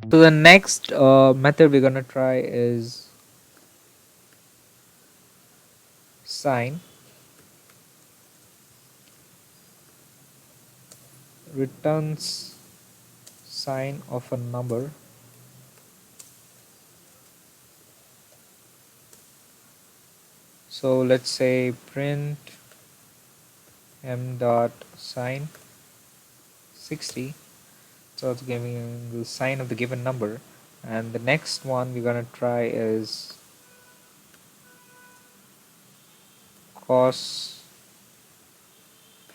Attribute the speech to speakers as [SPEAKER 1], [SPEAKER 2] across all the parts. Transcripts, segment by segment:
[SPEAKER 1] So the next method we're gonna try is sine returns sine of a number. So let's say print m dot sine 60. So it's giving the sine of the given number. And the next one we're gonna try is cos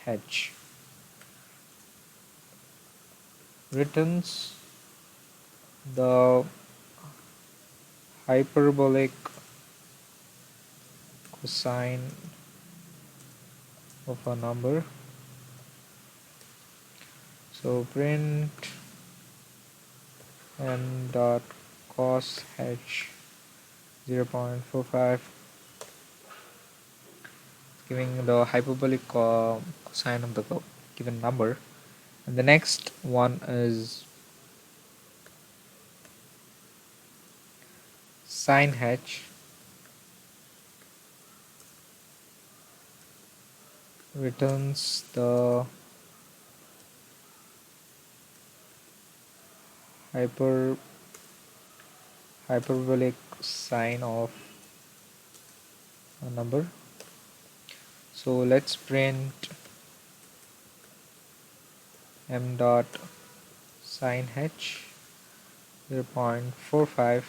[SPEAKER 1] h returns the hyperbolic cosine of a number. So print m dot cos h 0.45, giving the hyperbolic cosine of the given number. And the next one is sin h returns the hyper hyperbolic sine of a number. So let's print m dot sin h 0.45.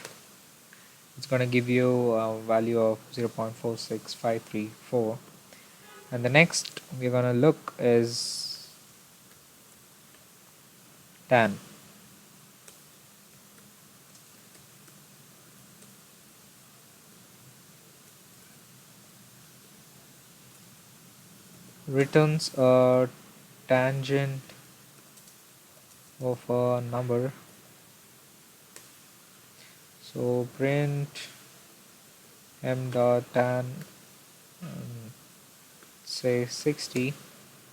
[SPEAKER 1] It's going to give you a value of 0.46534. And the next we're going to look is tan. Returns a tangent of a number. So print m dot tan, say 60.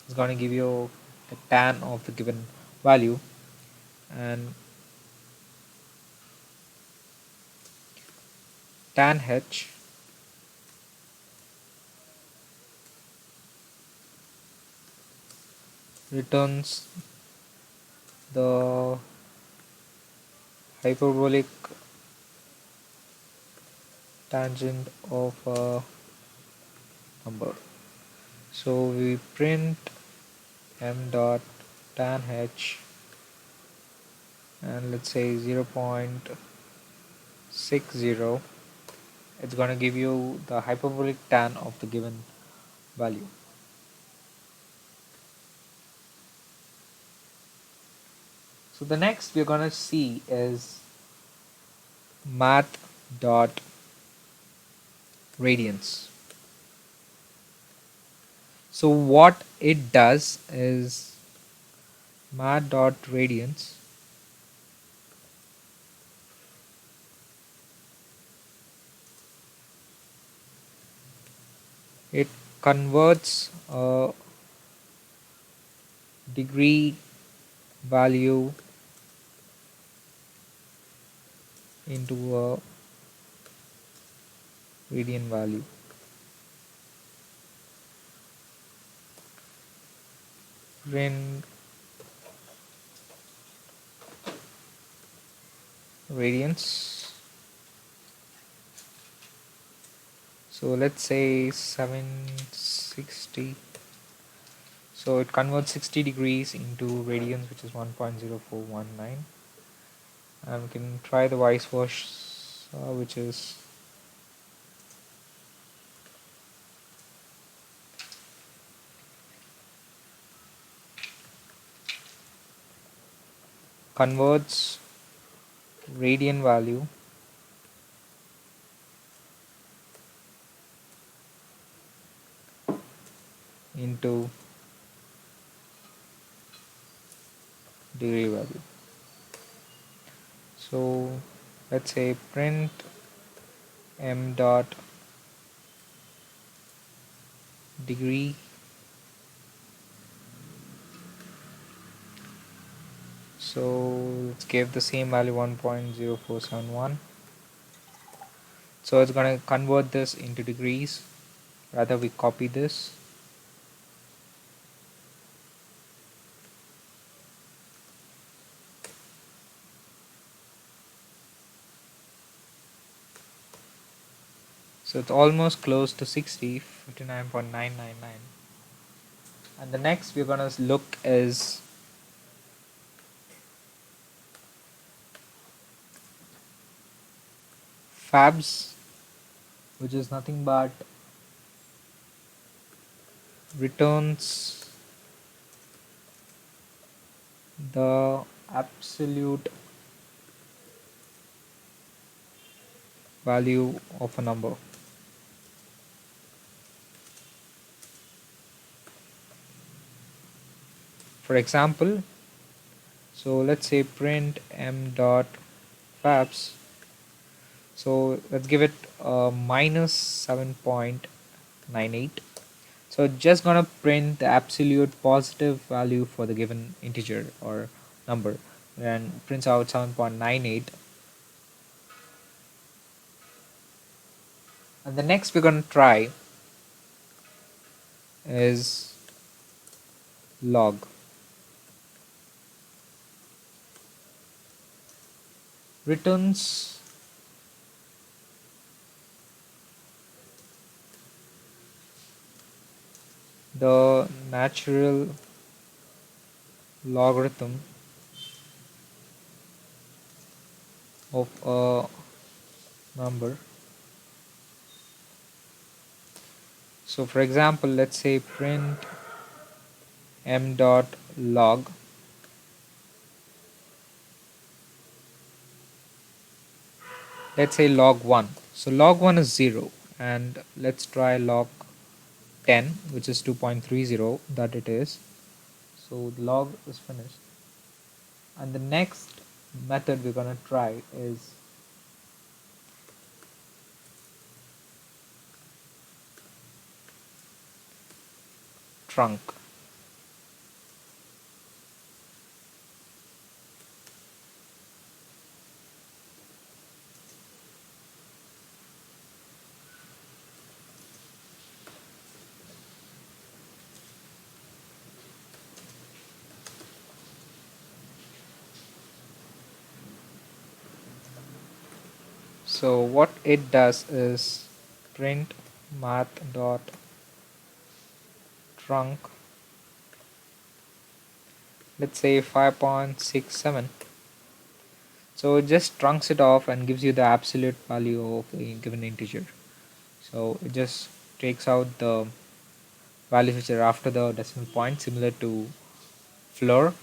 [SPEAKER 1] It's going to give you the tan of the given value. And tan h returns the hyperbolic tangent of a number. So we print m dot tan h, and let's say 0.60. It's going to give you the hyperbolic tan of the given value. So the next we're going to see is math dot radians. So what it does is math dot radians it converts a degree value into a radian value. Print radians. So let's say 760. So it converts 60 degrees into radians, which is 1.0419. And we can try the vice versa, which is converts radian value into degree value. So let's say print m dot degree. So let's give the same value 1.0471. So it's going to convert this into degrees. Rather, we copy this. So it's almost close to 60, 59.999. And the next we're going to look is fabs, which is nothing but returns the absolute value of a number. For example, so let's say print m dot fabs. So let's give it minus 7.98. So it's just gonna print the absolute positive value for the given integer or number, and prints out 7.98. And the next we're gonna try is log. Returns the natural logarithm of a number. So for example, let's say print m dot log. Let's say log 1. So log 1 is 0, and let's try log 10, which is 2.30 that it is. So the log is finished. And the next method we're going to try is trunc. So what it does is print math dot trunc, let's say 5.67. So it just trunks it off and gives you the absolute value of a given integer. So it just takes out the values which are after the decimal point, similar to floor.